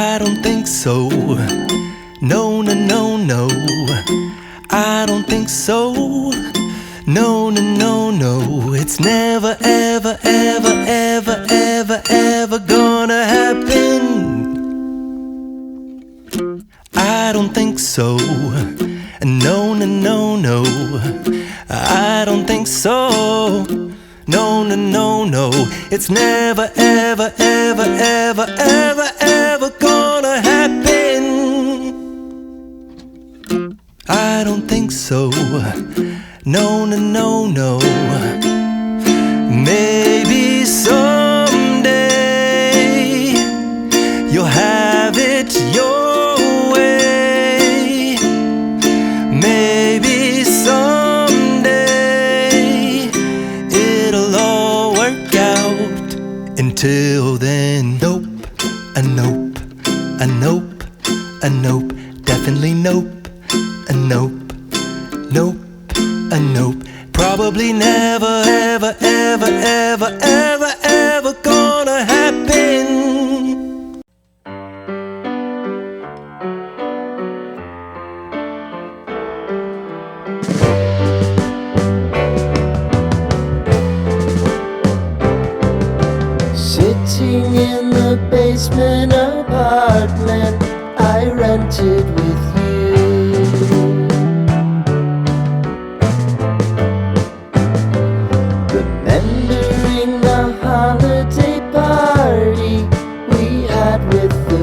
I don't think so. No, no, no, no. I don't think so. No, no, no, no. It's never, ever, ever, ever, ever, ever gonna happen. I don't think so. No, no, no, no. I don't think so. No, no, no, no. It's never, ever, ever, ever, ever, ever gonna happen. I don't think so. No, no, no, no. Maybe someday you'll have it your way. Maybe someday it'll all work out. Until then, nope, a nope, a nope, a nope, definitely nope, a nope, nope, a nope. Probably never, ever, ever, ever, ever, ever gonna happen. Sitting in the basement apartment I rented with you, remembering the holiday party we had with the